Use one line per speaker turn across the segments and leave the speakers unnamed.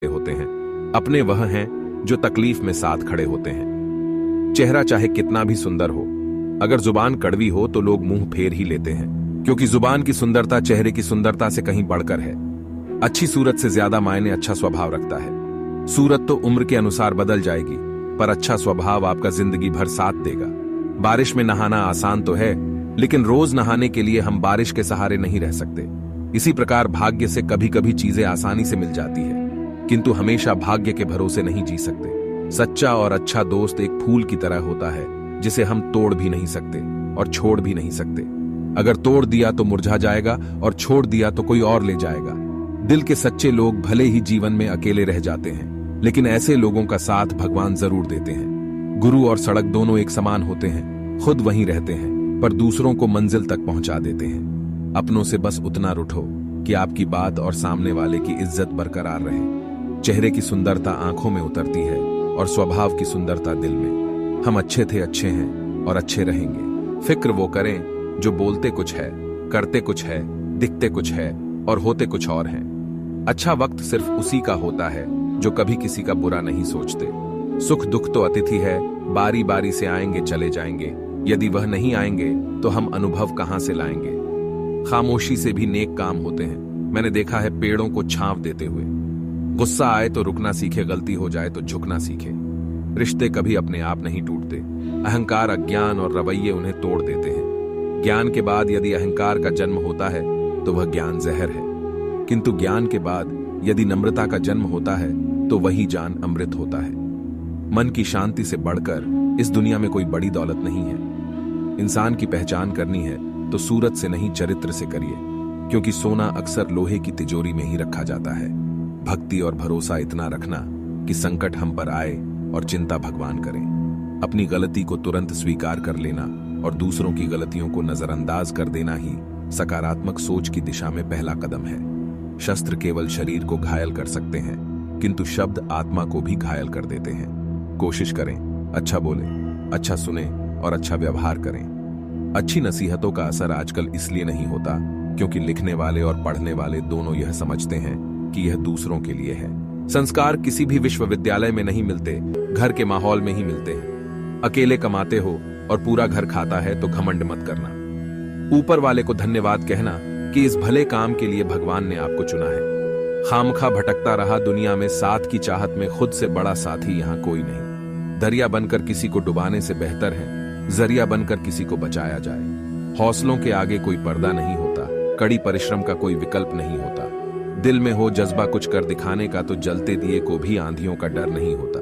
होते हैं, अपने वह हैं जो तकलीफ में साथ खड़े होते हैं। चेहरा चाहे कितना भी सुंदर हो, अगर जुबान कड़वी हो तो लोग मुंह फेर ही लेते हैं, क्योंकि जुबान की सुंदरता चेहरे की सुंदरता से कहीं बढ़कर है। अच्छी सूरत से ज्यादा मायने अच्छा स्वभाव रखता है। सूरत तो उम्र के अनुसार बदल जाएगी, पर अच्छा स्वभाव आपका जिंदगी भर साथ देगा। बारिश में नहाना आसान तो है, लेकिन रोज नहाने के लिए हम बारिश के सहारे नहीं रह सकते। इसी प्रकार भाग्य से कभी कभी चीजें आसानी से मिल जाती है, किंतु हमेशा भाग्य के भरोसे नहीं जी सकते। सच्चा और अच्छा दोस्त एक फूल की तरह होता है, जिसे हम तोड़ भी नहीं सकते और छोड़ भी नहीं सकते। अगर तोड़ दिया तो मुरझा जाएगा और छोड़ दिया तो कोई और ले जाएगा। दिल के सच्चे लोग भले ही जीवन में अकेले रह जाते हैं, लेकिन ऐसे लोगों का साथ भगवान जरूर देते हैं। गुरु और सड़क दोनों एक समान होते हैं, खुद वहीं रहते हैं पर दूसरों को मंजिल तक पहुंचा देते हैं। अपनों से बस उतना रूठो कि आपकी बात और सामने वाले की इज्जत बरकरार रहे। चेहरे की सुंदरता आंखों में उतरती है और स्वभाव की सुंदरता दिल में। हम अच्छे थे, अच्छे हैं और अच्छे रहेंगे। फिक्र वो करें जो बोलते कुछ है, करते कुछ है, दिखते कुछ है और होते कुछ और हैं। अच्छा वक्त सिर्फ उसी का होता है जो कभी किसी का बुरा नहीं सोचते। सुख दुख तो अतिथि है, बारी बारी से आएंगे चले जाएंगे। यदि वह नहीं आएंगे तो हम अनुभव कहां से लाएंगे। खामोशी से भी नेक काम होते हैं। मैंने देखा है पेड़ों को छांव देते हुए। गुस्सा आए तो रुकना सीखे, गलती हो जाए तो झुकना सीखे। रिश्ते कभी अपने आप नहीं टूटते। अहंकार, अज्ञान और रवैये उन्हें तोड़ देते हैं। ज्ञान के बाद यदि अहंकार का जन्म होता है तो वह ज्ञान जहर है, किंतु ज्ञान के बाद यदि नम्रता का जन्म होता है तो वही जान अमृत होता है। मन की शांति से बढ़कर इस दुनिया में कोई बड़ी दौलत नहीं है। इंसान की पहचान करनी है तो सूरत से नहीं चरित्र से करिए, क्योंकि सोना अक्सर लोहे की तिजोरी में ही रखा जाता है। भक्ति और भरोसा इतना रखना कि संकट हम पर आए और चिंता भगवान करें। अपनी गलती को तुरंत स्वीकार कर लेना और दूसरों की गलतियों को नजरअंदाज कर देना ही सकारात्मक सोच की दिशा में पहला कदम है। शस्त्र केवल शरीर को घायल कर सकते हैं, किंतु शब्द आत्मा को भी घायल कर देते हैं। कोशिश करें, अच्छा बोलें, अच्छा सुने और अच्छा व्यवहार करें। अच्छी नसीहतों का असर आजकल इसलिए नहीं होता क्योंकि लिखने वाले और पढ़ने वाले दोनों यह समझते हैं कि यह दूसरों के लिए है। संस्कार किसी भी विश्वविद्यालय में नहीं मिलते, घर के माहौल में ही मिलते हैं। अकेले कमाते हो और पूरा घर खाता है तो घमंड मत करना। ऊपर वाले को धन्यवाद कहना कि इस भले काम के लिए भगवान ने आपको चुना है। खामखा भटकता रहा दुनिया में, साथ की चाहत में खुद से बड़ा साथी यहाँ कोई नहीं। दरिया बनकर किसी को डुबाने से बेहतर है जरिया बनकर किसी को बचाया जाए। हौसलों के आगे कोई पर्दा नहीं होता, कड़ी परिश्रम का कोई विकल्प नहीं होता। दिल में हो जज्बा कुछ कर दिखाने का तो जलते दिए को भी आंधियों का डर नहीं होता।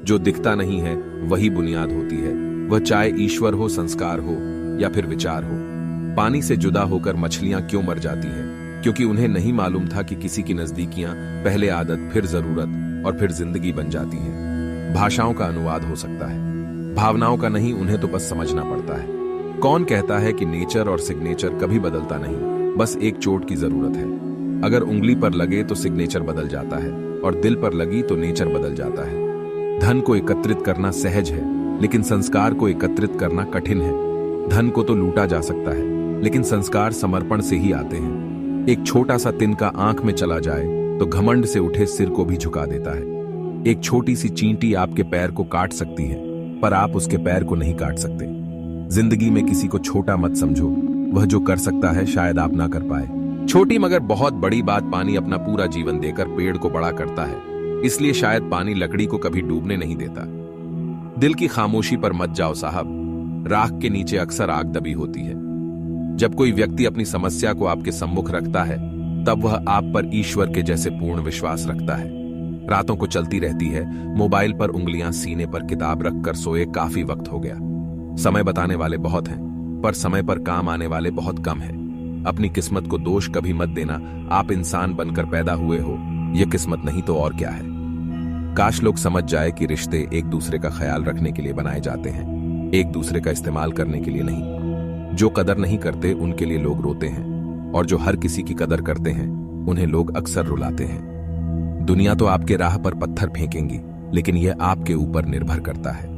जो दिखता नहीं है वही बुनियाद होती है, वह चाहे ईश्वर हो, संस्कार हो या फिर विचार हो। पानी से जुदा होकर मछलियां क्यों मर जाती हैं? क्योंकि उन्हें नहीं मालूम था कि किसी की नजदीकियां पहले आदत, फिर जरूरत और फिर जिंदगी बन जाती हैं। भाषाओं का अनुवाद हो सकता है, भावनाओं का नहीं, उन्हें तो बस समझना पड़ता है। कौन कहता है कि नेचर और सिग्नेचर कभी बदलता नहीं, बस एक चोट की जरूरत है। अगर उंगली पर लगे तो सिग्नेचर बदल जाता है और दिल पर लगी तो नेचर बदल जाता है। धन को एकत्रित करना सहज है, लेकिन संस्कार को एकत्रित करना कठिन है। धन को तो लूटा जा सकता है, लेकिन संस्कार समर्पण से ही आते हैं। एक छोटा सा तिनका आंख में चला जाए तो घमंड से उठे सिर को भी झुका देता है। एक छोटी सी चींटी आपके पैर को काट सकती है, पर आप उसके पैर को नहीं काट सकते। जिंदगी में किसी को छोटा मत समझो, वह जो कर सकता है शायद आप ना कर पाए। छोटी मगर बहुत बड़ी बात, पानी अपना पूरा जीवन देकर पेड़ को बड़ा करता है, इसलिए शायद पानी लकड़ी को कभी डूबने नहीं देता। दिल की खामोशी पर मत जाओ साहब, राख के नीचे अक्सर आग दबी होती है। जब कोई व्यक्ति अपनी समस्या को आपके सम्मुख रखता है, तब वह आप पर ईश्वर के जैसे पूर्ण विश्वास रखता है। रातों को चलती रहती है, मोबाइल पर उंगलियां, सीने पर किताब रखकर सोए काफी वक्त हो गया। समय बताने वाले बहुत हैं, पर समय पर काम आने वाले बहुत कम हैं। अपनी किस्मत को दोष कभी मत देना। आप इंसान बनकर पैदा हुए हो, यह किस्मत नहीं तो और क्या है। काश लोग समझ जाए कि रिश्ते एक दूसरे का ख्याल रखने के लिए बनाए जाते हैं, एक दूसरे का इस्तेमाल करने के लिए नहीं। जो कदर नहीं करते उनके लिए लोग रोते हैं, और जो हर किसी की कदर करते हैं उन्हें लोग अक्सर रुलाते हैं। दुनिया तो आपके राह पर पत्थर फेंकेंगी, लेकिन यह आपके ऊपर निर्भर करता है।